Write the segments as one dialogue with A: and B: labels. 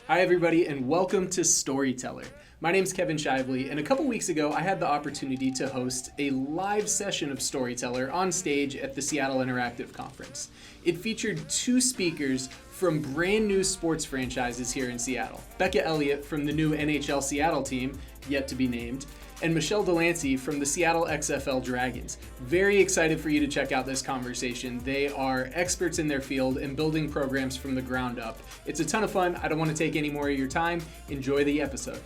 A: Hi everybody and welcome to Storyteller. My name's Kevin Shively, and a couple weeks ago I had the opportunity to host a live session of Storyteller on stage at the Seattle Interactive Conference. It featured two speakers from brand new sports franchises here in Seattle. Becca Elliott from the new NHL Seattle team, yet to be named, and Michelle Delancy from the Seattle XFL Dragons. Very excited for you to check out this conversation. They are experts in their field and building programs from the ground up. It's a ton of fun. I don't want to take any more of your time. Enjoy the episode.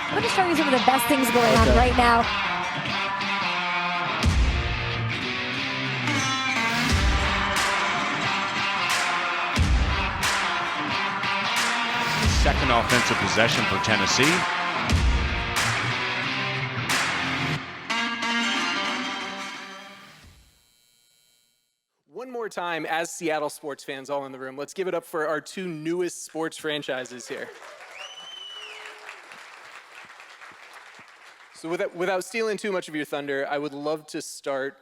B: I'm going to show you some of the best things going on right now.
C: Second offensive possession for Tennessee.
A: One more time, as Seattle sports fans all in the room, let's give it up for our two newest sports franchises here. So without stealing too much of your thunder, I would love to start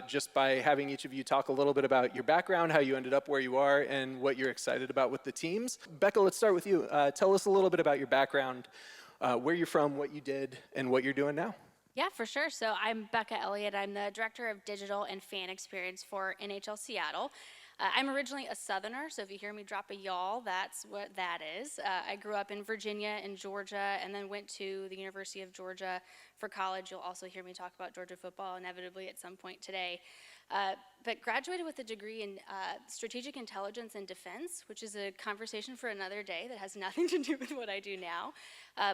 A: just by having each of you talk a little bit about your background, how you ended up where you are, and what you're excited about with the teams. Becca, let's start with you. Tell us a little bit about your background, where you're from, what you did, and what you're doing now.
D: Yeah, for sure. So I'm Becca Elliott. I'm the Director of Digital and Fan Experience for NHL Seattle. I'm originally a Southerner, so if you hear me drop a y'all, that's what that is. I grew up in Virginia and Georgia, and then went to the University of Georgia for college. You'll also hear me talk about Georgia football inevitably at some point today. But graduated with a degree in strategic intelligence and defense, which is a conversation for another day that has nothing to do with what I do now.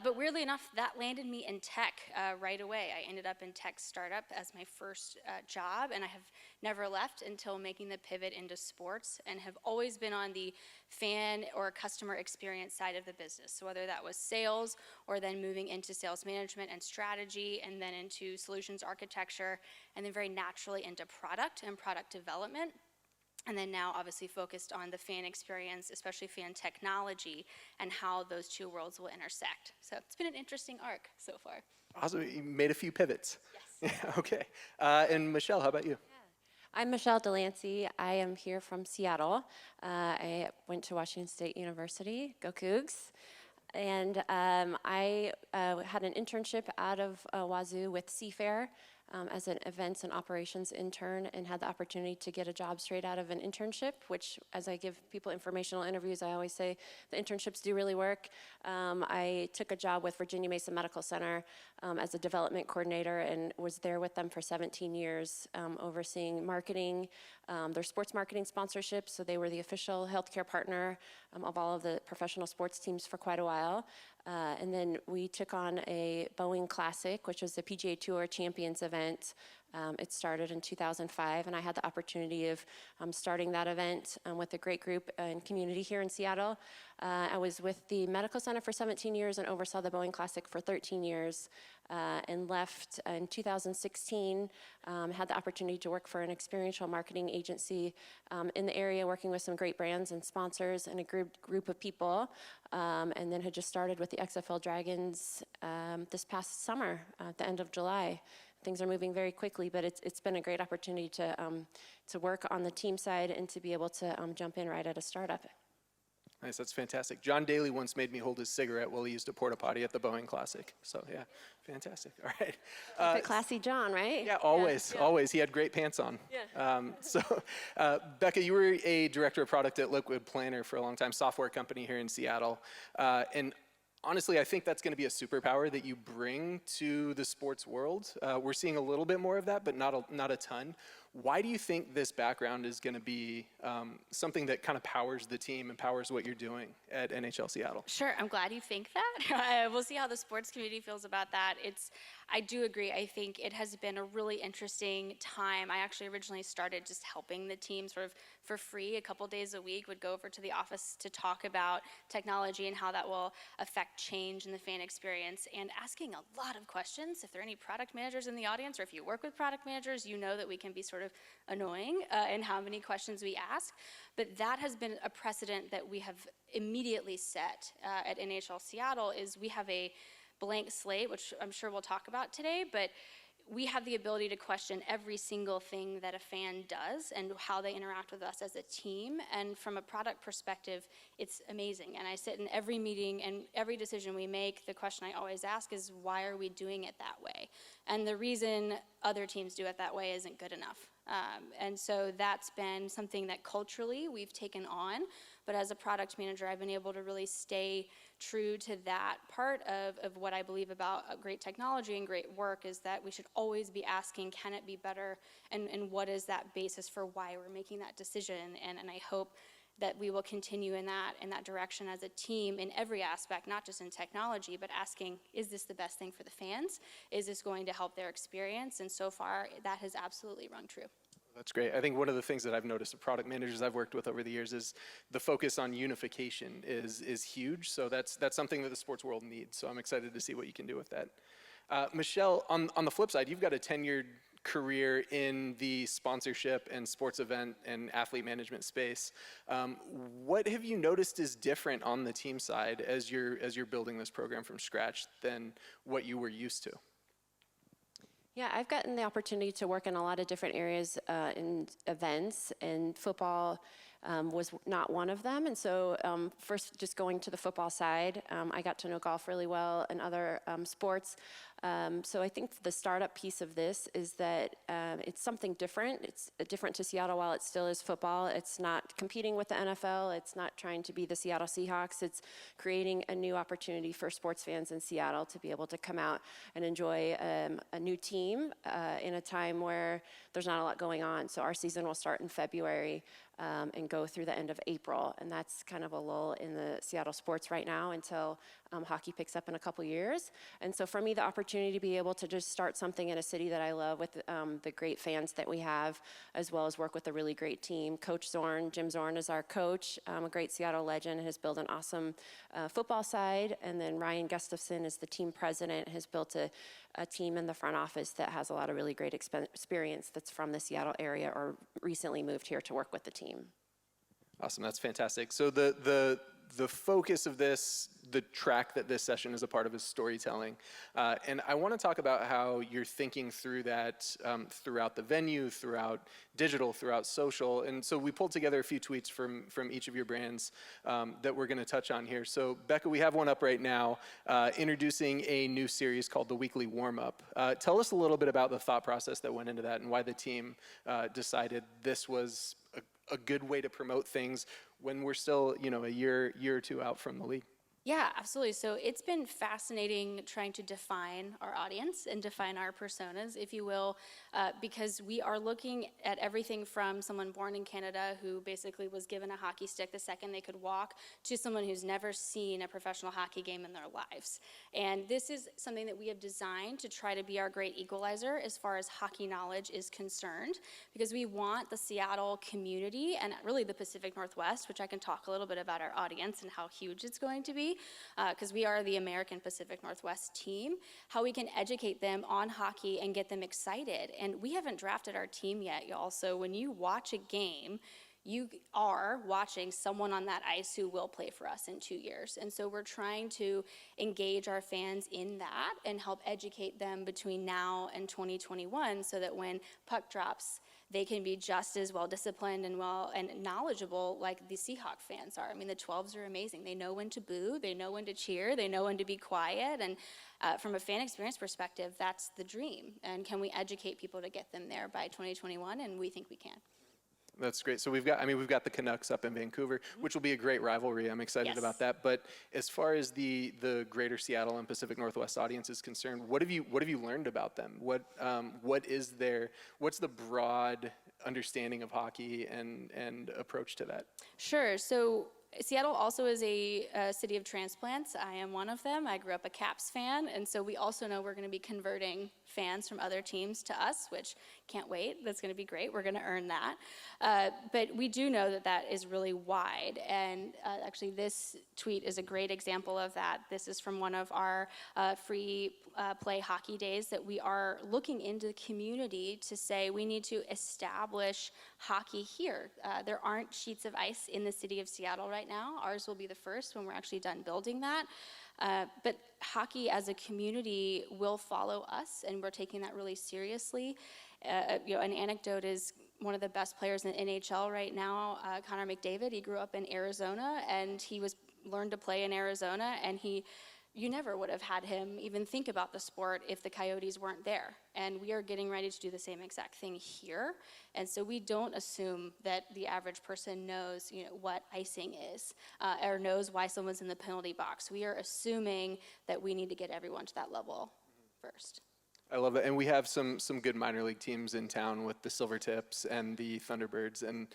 D: But weirdly enough, that landed me in tech right away. I ended up in tech startup as my first job, and I have never left until making the pivot into sports, and have always been on the fan or customer experience side of the business. So whether that was sales, or then moving into sales management and strategy, and then into solutions architecture, and then very naturally into product and product development. And then now obviously focused on the fan experience, especially fan technology, and how those two worlds will intersect. So it's been an interesting arc so far.
A: Awesome, you made a few pivots.
D: Yes.
A: Okay, and Michelle, how about you?
E: I'm Michelle Delancy. I am here from Seattle. I went to Washington State University, go Cougs. And I had an internship out of Wazoo with Seafair as an events and operations intern, and had the opportunity to get a job straight out of an internship, which, as I give people informational interviews, I always say the internships do really work. I took a job with Virginia Mason Medical Center as a development coordinator, and was there with them for 17 years, overseeing marketing, their sports marketing sponsorship. So they were the official healthcare partner of all of the professional sports teams for quite a while. And then we took on a Boeing Classic, which was the PGA Tour Champions event. It started in 2005, and I had the opportunity of starting that event with a great group and community here in Seattle. I was with the Medical Center for 17 years and oversaw the Boeing Classic for 13 years, and left in 2016. Had the opportunity to work for an experiential marketing agency in the area, working with some great brands and sponsors and a group of people, and then had just started with the XFL Dragons this past summer at the end of July. Things are moving very quickly, but it's been a great opportunity to work on the team side and to be able to jump in right at a startup.
A: Nice, that's fantastic. John Daly once made me hold his cigarette while he used a porta potty at the Boeing Classic. So yeah, fantastic. All right.
E: Classy John, right?
A: Yeah, always, always. He had great pants on.
E: Yeah.
A: Becca, you were a director of product at Liquid Planner for a long time, software company here in Seattle. And honestly, I think that's going to be a superpower that you bring to the sports world. We're seeing a little bit more of that, but not a ton. Why do you think this background is going to be something that kind of powers the team and powers what you're doing at NHL Seattle?
D: Sure, I'm glad you think that. We'll see how the sports community feels about that. I do agree. I think it has been a really interesting time. I actually originally started just helping the team sort of for free a couple days a week, would go over to the office to talk about technology and how that will affect change in the fan experience, and asking a lot of questions. If there are any product managers in the audience, or if you work with product managers, you know that we can be sort of annoying in how many questions we ask. But that has been a precedent that we have immediately set at NHL Seattle, is we have a blank slate, which I'm sure we'll talk about today, but we have the ability to question every single thing that a fan does and how they interact with us as a team. And from a product perspective, it's amazing. And I sit in every meeting and every decision we make, the question I always ask is, why are we doing it that way? And the reason other teams do it that way isn't good enough. And so that's been something that culturally we've taken on. But as a product manager, I've been able to really stay true to that part of what I believe about great technology and great work, is that we should always be asking, can it be better? And what is that basis for why we're making that decision? And I hope that we will continue in that direction as a team in every aspect, not just in technology, but asking, is this the best thing for the fans? Is this going to help their experience? And so far, that has absolutely rung true.
A: That's great. I think one of the things that I've noticed of product managers I've worked with over the years is the focus on unification is huge. So that's something that the sports world needs. So I'm excited to see what you can do with that. Michelle, on the flip side, you've got a tenured career in the sponsorship and sports event and athlete management space. What have you noticed is different on the team side as you're building this program from scratch than what you were used to?
E: Yeah, I've gotten the opportunity to work in a lot of different areas in events, and football was not one of them. And so first, just going to the football side, I got to know golf really well and other sports. So I think the startup piece of this is that it's something different. It's different to Seattle while it still is football. It's not competing with the NFL. It's not trying to be the Seattle Seahawks. It's creating a new opportunity for sports fans in Seattle to be able to come out and enjoy a new team in a time where there's not a lot going on. So our season will start in February and go through the end of April. And that's kind of a lull in the Seattle sports right now until hockey picks up in a couple years. And so for me, the opportunity to be able to just start something in a city that I love with the great fans that we have, as well as work with a really great team. Coach Zorn, Jim Zorn is our coach, a great Seattle legend, has built an awesome football side. And then Ryan Gustafson is the team president, has built a team in the front office that has a lot of really great experience that's from the Seattle area or recently moved here to work with the team.
A: Awesome, that's fantastic. So the focus of this, the track that this session is a part of, is storytelling. And I want to talk about how you're thinking through that throughout the venue, throughout digital, throughout social. And so we pulled together a few tweets from each of your brands that we're going to touch on here. So Becca, we have one up right now introducing a new series called The Weekly Warm-Up. Tell us a little bit about the thought process that went into that and why the team decided this was a good way to promote things when we're still, a year or two out from the league.
D: Yeah, absolutely. So it's been fascinating trying to define our audience and define our personas, if you will, because we are looking at everything from someone born in Canada who basically was given a hockey stick the second they could walk, to someone who's never seen a professional hockey game in their lives. And this is something that we have designed to try to be our great equalizer as far as hockey knowledge is concerned, because we want the Seattle community and really the Pacific Northwest, which I can talk a little bit about our audience and how huge it's going to be, because we are the American Pacific Northwest team, how we can educate them on hockey and get them excited. And we haven't drafted our team yet, y'all, so when you watch a game, you are watching someone on that ice who will play for us in 2 years. And so we're trying to engage our fans in that and help educate them between now and 2021 so that when puck drops, they can be just as well disciplined and knowledgeable like the Seahawk fans are. I mean, the 12s are amazing. They know when to boo, they know when to cheer, they know when to be quiet. And from a fan experience perspective, that's the dream. And can we educate people to get them there by 2021? And we think we can.
A: That's great. So we've got the Canucks up in Vancouver, which will be a great rivalry. I'm excited about that. But as far as the greater Seattle and Pacific Northwest audience is concerned, what have you learned about them? What's the broad understanding of hockey and approach to that?
D: Sure. So Seattle also is a city of transplants. I am one of them. I grew up a Caps fan, and so we also know we're going to be converting fans from other teams to us, which can't wait. That's going to be great. We're going to earn that. But we do know that is really wide, and actually this tweet is a great example of that. This is from one of our free play hockey days that we are looking into the community to say we need to establish hockey here. There aren't sheets of ice in the city of Seattle right now. Ours will be the first when we're actually done building that. But hockey as a community will follow us, and we're taking that really seriously. An anecdote is one of the best players in the NHL right now, Connor McDavid. He grew up in Arizona, and he learned to play in Arizona, and you never would have had him even think about the sport if the Coyotes weren't there. And we are getting ready to do the same exact thing here. And so we don't assume that the average person knows, what icing is, or knows why someone's in the penalty box. We are assuming that we need to get everyone to that level first.
A: I love that. And we have some good minor league teams in town with the Silvertips and the Thunderbirds, and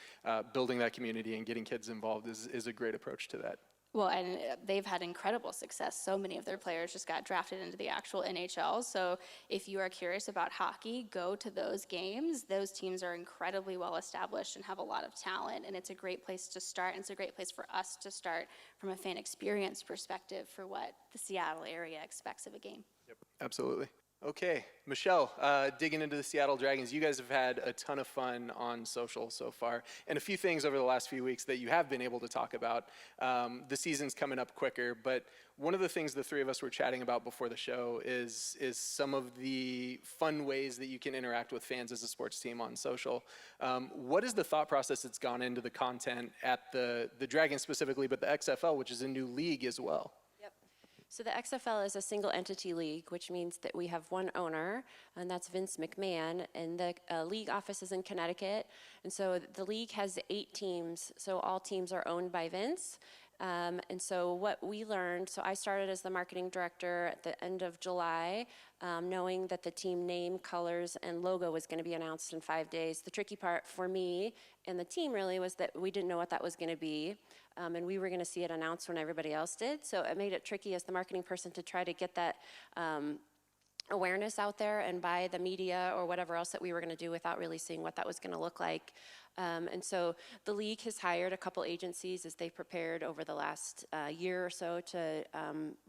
A: building that community and getting kids involved is a great approach to that.
D: Well, and they've had incredible success. So many of their players just got drafted into the actual NHL. So if you are curious about hockey, go to those games. Those teams are incredibly well established and have a lot of talent. And it's a great place to start. And it's a great place for us to start from a fan experience perspective for what the Seattle area expects of a game.
A: Yep, absolutely. Okay, Michelle, digging into the Seattle Dragons, you guys have had a ton of fun on social so far, and a few things over the last few weeks that you have been able to talk about. The season's coming up quicker, but one of the things the three of us were chatting about before the show is some of the fun ways that you can interact with fans as a sports team on social. What is the thought process that's gone into the content at the Dragons specifically, but the XFL, which is a new league as well?
E: So the XFL is a single entity league, which means that we have one owner, and that's Vince McMahon, and the league office is in Connecticut. And so the league has 8 teams, so all teams are owned by Vince. And so what we learned, so I started as the marketing director at the end of July, knowing that the team name, colors, and logo was going to be announced in 5 days. The tricky part for me and the team really was that we didn't know what that was going to be. And we were going to see it announced when everybody else did. So it made it tricky as the marketing person to try to get that awareness out there and by the media or whatever else that we were going to do without really seeing what that was going to look like. And so the league has hired a couple agencies as they prepared over the last year or so to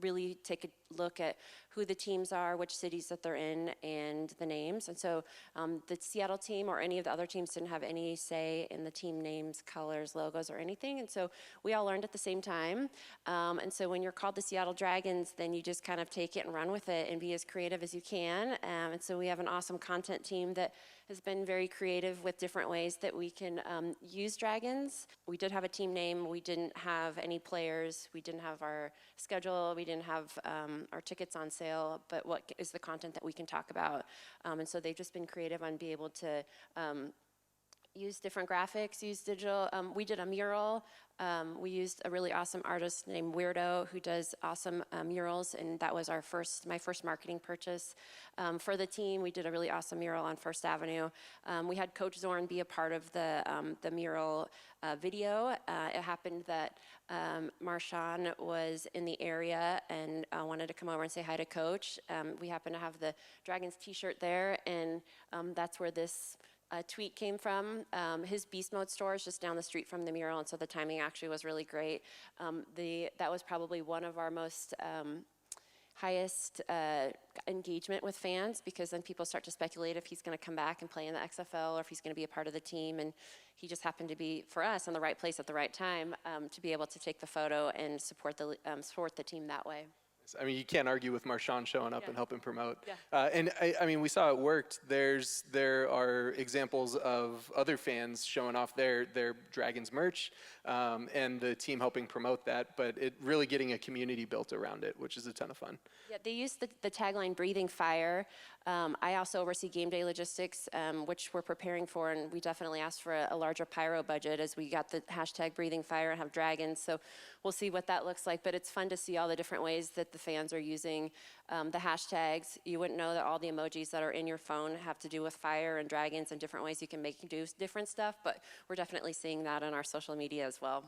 E: really take a look at who the teams are, which cities that they're in, and the names. And so the Seattle team or any of the other teams didn't have any say in the team names, colors, logos, or anything. And so we all learned at the same time. And so when you're called the Seattle Dragons, then you just kind of take it and run with it and be as creative as you can. And so we have an awesome content team that has been very creative with different ways that we can use Dragons. We did have a team name. We didn't have any players. We didn't have our schedule. We didn't have our tickets on sale, but what is the content that we can talk about? And so they've just been creative on being able to use different graphics, use digital. We did a mural. We used a really awesome artist named Weirdo who does awesome murals, and that was my first marketing purchase. For the team, we did a really awesome mural on First Avenue. We had Coach Zorn be a part of the mural video. It happened that Marshawn was in the area and wanted to come over and say hi to Coach. We happened to have the Dragons t-shirt there, and that's where this tweet came from. His Beast Mode store is just down the street from the mural, and so the timing actually was really great. That was probably one of our most highest engagement with fans, because then people start to speculate if he's going to come back and play in the XFL or if he's going to be a part of the team, and he just happened to be, for us, in the right place at the right time to be able to take the photo and support the team that way.
A: I mean, you can't argue with Marshawn showing up and helping promote.
E: Yeah.
A: And I mean, we saw it worked. There are examples of other fans showing off their Dragons merch and the team helping promote that, but it really getting a community built around it, which is a ton of fun.
E: Yeah, they used the tagline "Breathing Fire." I also oversee game day logistics, which we're preparing for, and we definitely asked for a larger pyro budget as we got the hashtag Breathing Fire and have dragons. So we'll see what that looks like, but it's fun to see all the different ways that the fans are using the hashtags. You wouldn't know that all the emojis that are in your phone have to do with fire and dragons and different ways you can do different stuff, but we're definitely seeing that on our social media as well.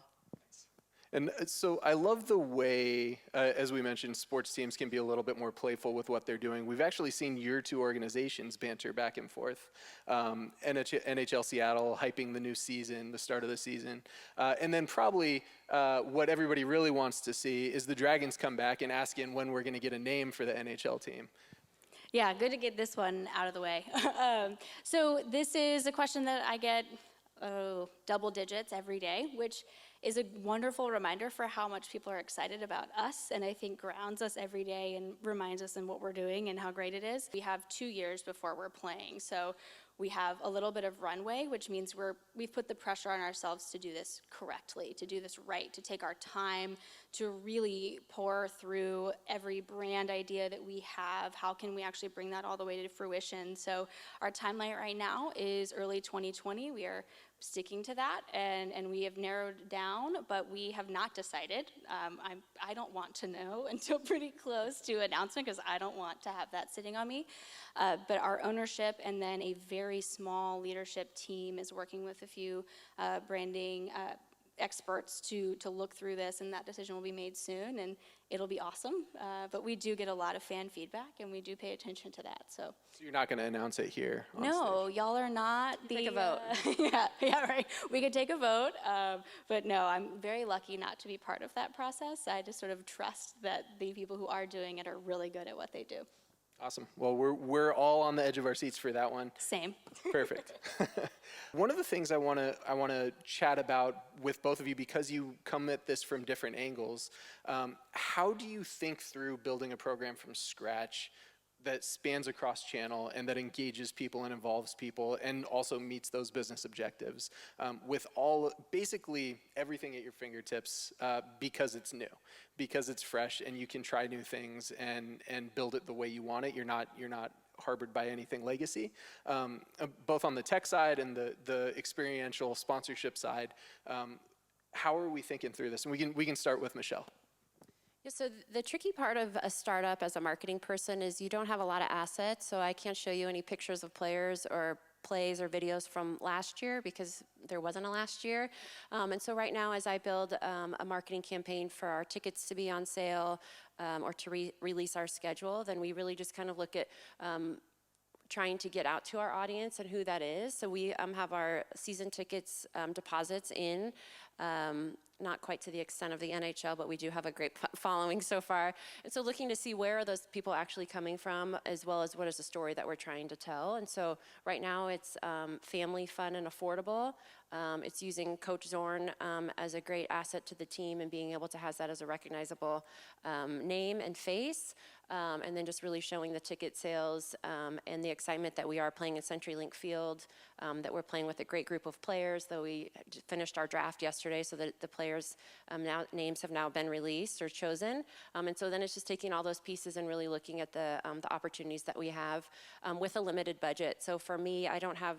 A: And so I love the way, as we mentioned, sports teams can be a little bit more playful with what they're doing. We've actually seen your two organizations banter back and forth. NHL Seattle hyping the new season, the start of the season. And then probably what everybody really wants to see is the Dragons come back and asking when we're going to get a name for the NHL team.
D: Yeah, good to get this one out of the way. So this is a question that I get double digits every day, which is a wonderful reminder for how much people are excited about us, and I think grounds us every day and reminds us in what we're doing and how great it is. We have 2 years before we're playing, so we have a little bit of runway, which means we've put the pressure on ourselves to do this correctly, to do this right, to take our time, to really pour through every brand idea that we have. How can we actually bring that all the way to fruition? So our timeline right now is early 2020. We are sticking to that, and we have narrowed down, but we have not decided. I don't want to know until pretty close to announcement, because I don't want to have that sitting on me. But our ownership and then a very small leadership team is working with a few branding experts to look through this, and that decision will be made soon, and it'll be awesome. But we do get a lot of fan feedback, and we do pay attention to that. So
A: you're not going to announce it here on
D: no,
A: stage.
D: y'all are not
E: Take a vote.
D: yeah, right. We could take a vote, but no, I'm very lucky not to be part of that process. I just sort of trust that the people who are doing it are really good at what they do.
A: Awesome. Well, we're all on the edge of our seats for that one.
D: Same.
A: Perfect. One of the things I want to chat about with both of you, because you come at this from different angles, how do you think through building a program from scratch that spans across channel and that engages people and involves people and also meets those business objectives with basically everything at your fingertips, because it's new, because it's fresh, and you can try new things and build it the way you want it. You're not harbored by anything legacy, both on the tech side and the experiential sponsorship side. How are we thinking through this? And we can start with Michelle.
E: Yeah, so the tricky part of a startup as a marketing person is you don't have a lot of assets, so I can't show you any pictures of players or plays or videos from last year because there wasn't a last year. And so right now, as I build a marketing campaign for our tickets to be on sale or to release our schedule, then we really just kind of look at trying to get out to our audience and who that is. So we have our season tickets deposits in. Not quite to the extent of the NHL, but we do have a great following so far. And so looking to see where are those people actually coming from, as well as what is the story that we're trying to tell. And so right now it's family, fun, and affordable. It's using Coach Zorn as a great asset to the team and being able to have that as a recognizable name and face. And then just really showing the ticket sales and the excitement that we are playing in CenturyLink Field, that we're playing with a great group of players, though we finished our draft yesterday, so that the players names have now been released or chosen. And so then it's just taking all those pieces and really looking at the opportunities that we have with a limited budget. So for me, I don't have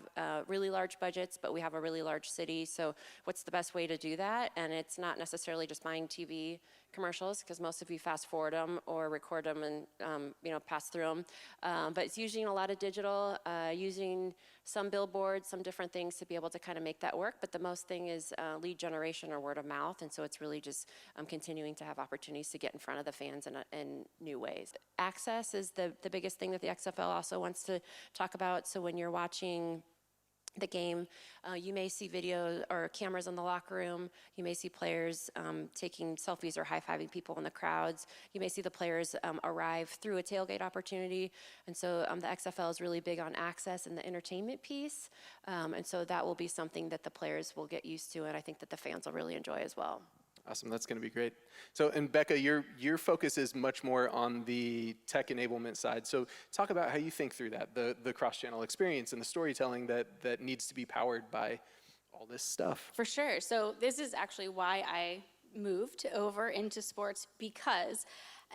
E: really large budgets, but we have a really large city. So what's the best way to do that? And it's not necessarily just buying TV commercials, because most of you fast forward them or record them and pass through them. But it's using a lot of digital, using some billboards, some different things to be able to kind of make that work. But the most thing is lead generation or word of mouth. And so it's really just continuing to have opportunities to get in front of the fans in new ways. Access is the biggest thing that the XFL also wants to talk about. So when you're watching the game, you may see video or cameras in the locker room. You may see players taking selfies or high-fiving people in the crowds. You may see the players arrive through a tailgate opportunity. And so the XFL is really big on access and the entertainment piece. And so that will be something that the players will get used to, and I think that the fans will really enjoy as well.
A: Awesome, that's going to be great. So, and Becca, your focus is much more on the tech enablement side. So talk about how you think through that, the cross-channel experience and the storytelling that needs to be powered by all this stuff.
D: For sure. So this is actually why I moved over into sports, because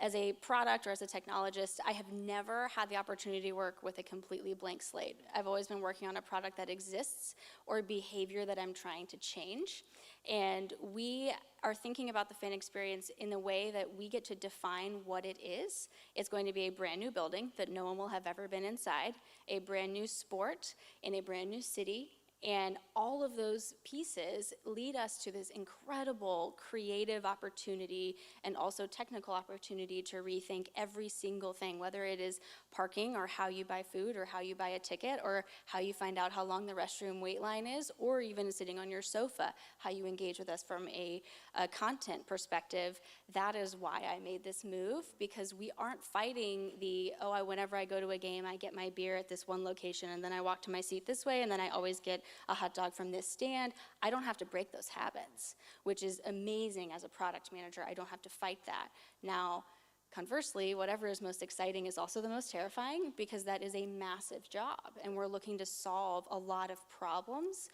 D: as a product or as a technologist, I have never had the opportunity to work with a completely blank slate. I've always been working on a product that exists or behavior that I'm trying to change. And we are thinking about the fan experience in the way that we get to define what it is. It's going to be a brand new building that no one will have ever been inside, a brand new sport in a brand new city, and all of those pieces lead us to this incredible creative opportunity and also technical opportunity to rethink every single thing, whether it is parking or how you buy food or how you buy a ticket or how you find out how long the restroom wait line is, or even sitting on your sofa, how you engage with us from a content perspective. That is why I made this move, because we aren't fighting whenever I go to a game, I get my beer at this one location and then I walk to my seat this way and then I always get a hot dog from this stand. I don't have to break those habits, which is amazing as a product manager. I don't have to fight that. Now, conversely, whatever is most exciting is also the most terrifying, because that is a massive job, and we're looking to solve a lot of problems,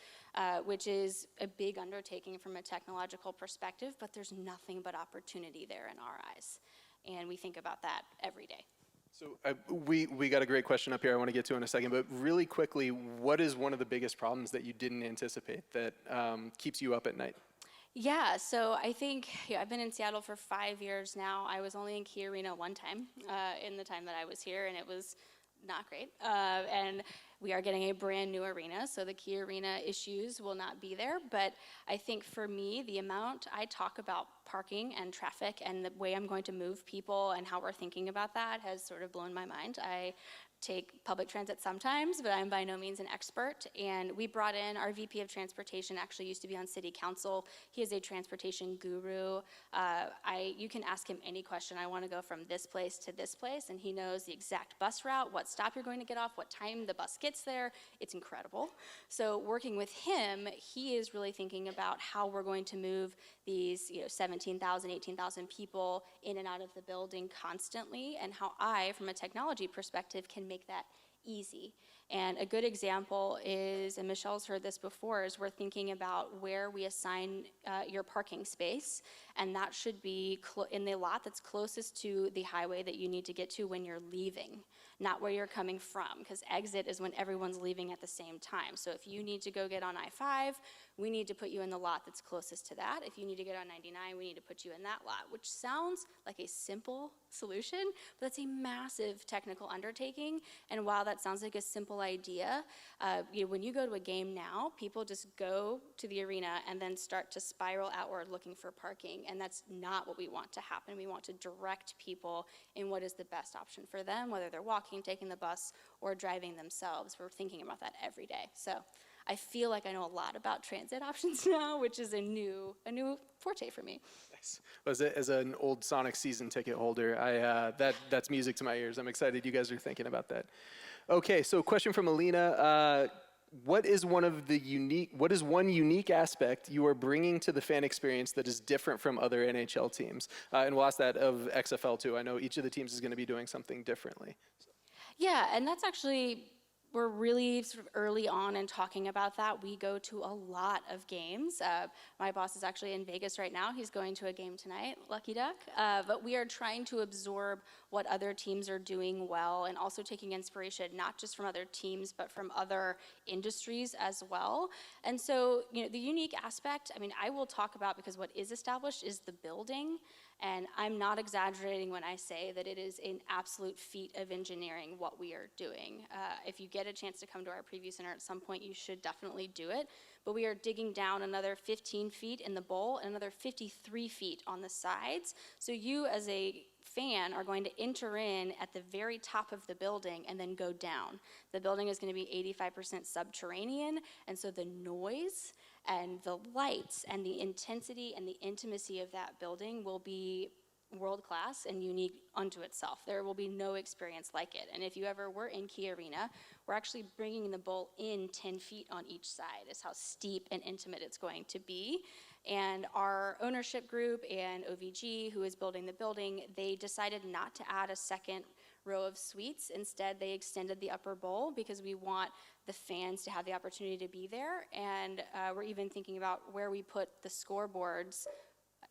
D: which is a big undertaking from a technological perspective, but there's nothing but opportunity there in our eyes, and we think about that every day.
A: So we got a great question up here I want to get to in a second, but really quickly, what is one of the biggest problems that you didn't anticipate that keeps you up at night?
D: Yeah, so I think I've been in Seattle for 5 years now. I was only in Key Arena one time in the time that I was here, and it was not great. And we are getting a brand new arena, so the Key Arena issues will not be there. But I think for me, the amount I talk about parking and traffic and the way I'm going to move people and how we're thinking about that has sort of blown my mind. I take public transit sometimes, but I'm by no means an expert. And we brought in our VP of Transportation, actually used to be on City Council. He is a transportation guru. You can ask him any question. I want to go from this place to this place, and he knows the exact bus route, what stop you're going to get off, what time the bus gets there. It's incredible. So working with him, he is really thinking about how we're going to move these 17,000, 18,000 people in and out of the building constantly, and how I, from a technology perspective, can make that easy. And a good example is, and Michelle's heard this before, is we're thinking about where we assign your parking space, and that should be in the lot that's closest to the highway that you need to get to when you're leaving, not where you're coming from, because exit is when everyone's leaving at the same time. So if you need to go get on I-5, we need to put you in the lot that's closest to that. If you need to get on 99, we need to put you in that lot, which sounds like a simple solution, but that's a massive technical undertaking. And while that sounds like a simple idea, when you go to a game now, people just go to the arena and then start to spiral outward looking for parking, and that's not what we want to happen. We want to direct people in what is the best option for them, whether they're walking, taking the bus, or driving themselves. We're thinking about that every day. So I feel like I know a lot about transit options now, which is a new forte for me.
A: Nice. As an old Sonic season ticket holder, that's music to my ears. I'm excited you guys are thinking about that. Okay, so question from Alina. What is one unique aspect you are bringing to the fan experience that is different from other NHL teams? And we'll ask that of XFL too. I know each of the teams is going to be doing something differently.
D: Yeah, and that's actually, we're really sort of early on in talking about that. We go to a lot of games. My boss is actually in Vegas right now. He's going to a game tonight, lucky duck. But we are trying to absorb what other teams are doing well, and also taking inspiration not just from other teams, but from other industries as well. And so, the unique aspect, I will talk about, because what is established is the building. And I'm not exaggerating when I say that it is an absolute feat of engineering what we are doing. If you get a chance to come to our preview center at some point, you should definitely do it. But we are digging down another 15 feet in the bowl and another 53 feet on the sides. So you, as a fan, are going to enter in at the very top of the building and then go down. The building is going to be 85% subterranean, and so the noise and the lights and the intensity and the intimacy of that building will be world-class and unique unto itself. There will be no experience like it. And if you ever were in Key Arena, we're actually bringing the bowl in 10 feet on each side, is how steep and intimate it's going to be. And our ownership group and OVG, who is building the building, they decided not to add a second row of suites. Instead, they extended the upper bowl, because we want the fans to have the opportunity to be there. And we're even thinking about where we put the scoreboards.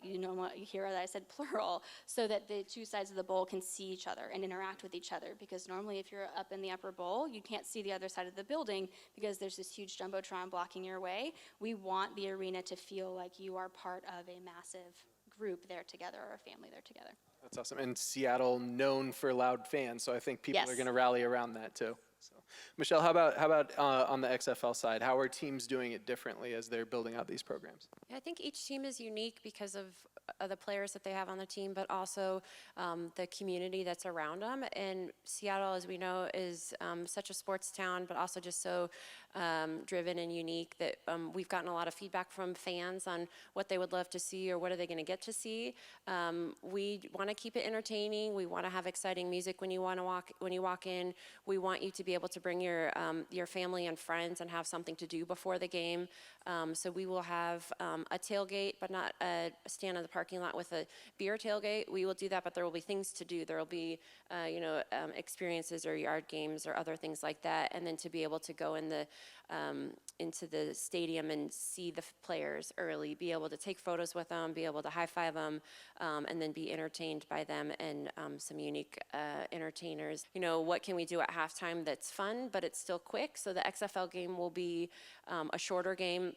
D: You hear that I said plural, so that the two sides of the bowl can see each other and interact with each other. Because normally if you're up in the upper bowl, you can't see the other side of the building because there's this huge jumbotron blocking your way. We want the arena to feel like you are part of a massive group there together, or a family there together.
A: That's awesome. And Seattle, known for loud fans, so I think people are going to rally around that too. So, Michelle, how about on the XFL side? How are teams doing it differently as they're building out these programs?
E: Yeah, I think each team is unique because of the players that they have on the team, but also the community that's around them. And Seattle, as we know, is such a sports town, but also just so driven and unique that we've gotten a lot of feedback from fans on what they would love to see or what are they going to get to see. We want to keep it entertaining. We want to have exciting music when you walk in. We want you to be able to bring your family and friends and have something to do before the game. So we will have a tailgate, but not a stand in the parking lot with a beer tailgate. We will do that, but there will be things to do. There will be, experiences or yard games or other things like that. And then to be able to go into the stadium and see the players early, be able to take photos with them, be able to high five them, and then be entertained by them and some unique entertainers. What can we do at halftime that's fun, but it's still quick? So the XFL game will be a shorter game.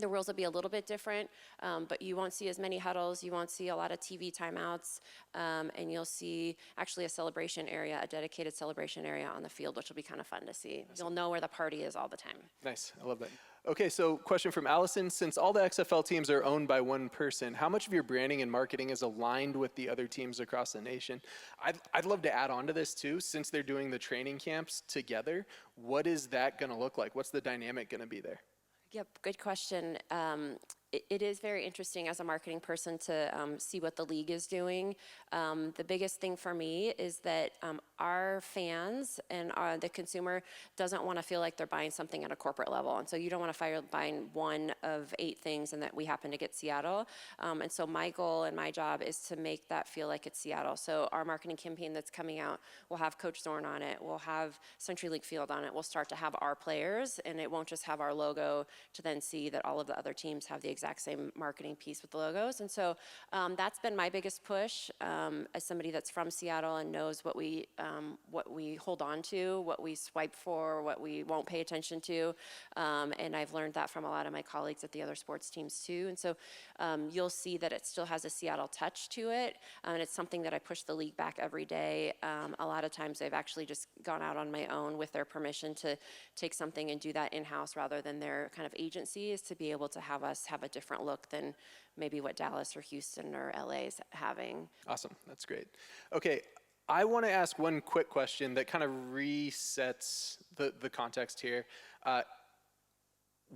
E: The rules will be a little bit different, but you won't see as many huddles. You won't see a lot of TV timeouts, and you'll see actually a dedicated celebration area on the field, which will be kind of fun to see. You'll know where the party is all the time.
A: Nice, I love that. Okay, so question from Allison. Since all the XFL teams are owned by one person, how much of your branding and marketing is aligned with the other teams across the nation? I'd love to add on to this too, since they're doing the training camps together. What is that going to look like? What's the dynamic going to be there?
E: Yep, good question. It is very interesting as a marketing person to see what the league is doing. The biggest thing for me is that our fans and the consumer doesn't want to feel like they're buying something at a corporate level. And so you don't want to fire buying one of 8 things and that we happen to get Seattle. And so my goal and my job is to make that feel like it's Seattle. So our marketing campaign that's coming out will have Coach Zorn on it. We'll have Century League Field on it. We'll start to have our players, and it won't just have our logo to then see that all of the other teams have the exact same marketing piece with the logos. And so that's been my biggest push as somebody that's from Seattle and knows what we hold on to, what we swipe for, what we won't pay attention to. And I've learned that from a lot of my colleagues at the other sports teams too. And so you'll see that it still has a Seattle touch to it. And it's something that I push the league back every day. A lot of times I've actually just gone out on my own with their permission to take something and do that in-house rather than their kind of agency, is to be able to have us have a different look than maybe what Dallas or Houston or LA is having.
A: Awesome, that's great. Okay, I want to ask one quick question that kind of resets the context here.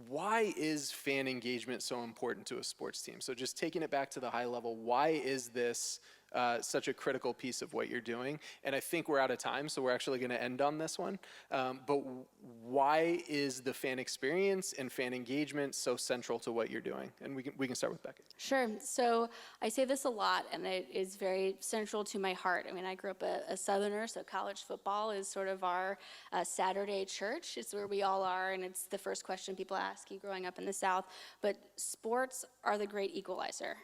A: Why is fan engagement so important to a sports team? So just taking it back to the high level, why is this such a critical piece of what you're doing? And I think we're out of time, so we're actually going to end on this one. But why is the fan experience and fan engagement so central to what you're doing? And we can start with Becca.
D: Sure. So I say this a lot, and it is very central to my heart. I mean, I grew up a Southerner, so college football is sort of our Saturday church. It's where we all are, and it's the first question people ask you growing up in the South. But sports are the great equalizer.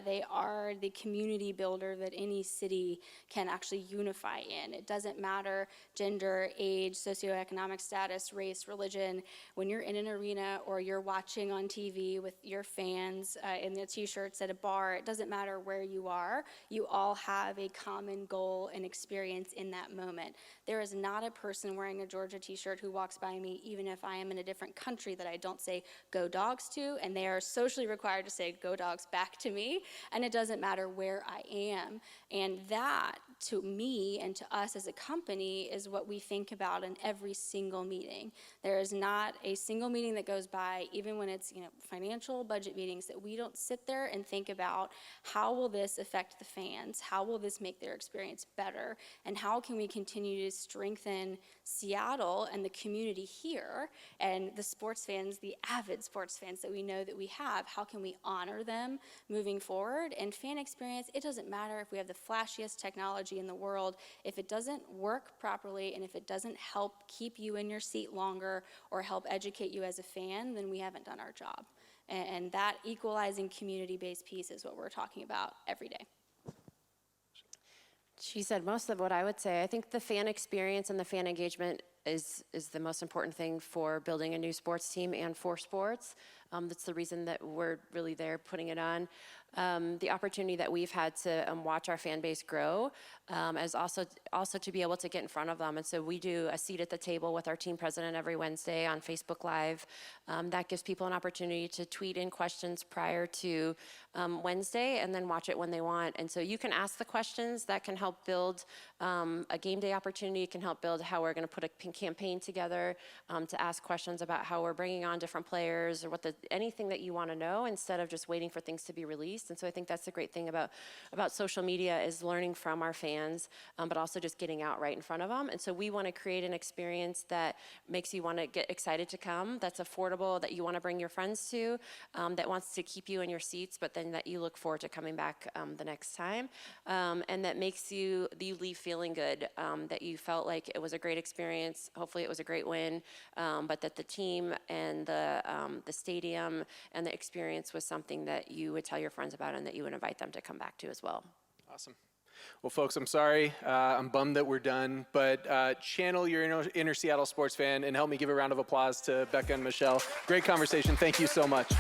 D: They are the community builder that any city can actually unify in. It doesn't matter gender, age, socioeconomic status, race, religion. When you're in an arena or you're watching on TV with your fans in the t-shirts at a bar, it doesn't matter where you are. You all have a common goal and experience in that moment. There is not a person wearing a Georgia t-shirt who walks by me, even if I am in a different country, that I don't say "Go Dogs" to, and they are socially required to say "Go Dogs" back to me, and it doesn't matter where I am. And that, to me and to us as a company, is what we think about in every single meeting. There is not a single meeting that goes by, even when it's financial budget meetings, that we don't sit there and think about how will this affect the fans, how will this make their experience better, and how can we continue to strengthen Seattle and the community here, and the sports fans, the avid sports fans that we know that we have, how can we honor them moving forward? And fan experience, it doesn't matter if we have the flashiest technology in the world. If it doesn't work properly and if it doesn't help keep you in your seat longer or help educate you as a fan, then we haven't done our job. And that equalizing community-based piece is what we're talking about every day.
E: She said most of what I would say. I think the fan experience and the fan engagement is the most important thing for building a new sports team and for sports. That's the reason that we're really there putting it on. the opportunity that we've had to watch our fan base grow is also to be able to get in front of them. And so we do a seat at the table with our team president every Wednesday on Facebook Live. That gives people an opportunity to tweet in questions prior to Wednesday and then watch it when they want. And so you can ask the questions that can help build a game day opportunity. It can help build how we're going to put a campaign together, to ask questions about how we're bringing on different players or anything that you want to know instead of just waiting for things to be released. And so I think that's the great thing about social media is learning from our fans, but also just getting out right in front of them. And so we want to create an experience that makes you want to get excited to come, that's affordable, that you want to bring your friends to, that wants to keep you in your seats, but then that you look forward to coming back the next time, and that makes you leave feeling good, that you felt like it was a great experience. Hopefully it was a great win, but that the team and the stadium and the experience was something that you would tell your friends about and that you would invite them to come back to as well.
A: Awesome. Well, folks, I'm sorry. I'm bummed that we're done, but channel your inner Seattle sports fan and help me give a round of applause to Becca and Michelle. Great conversation. Thank you so much.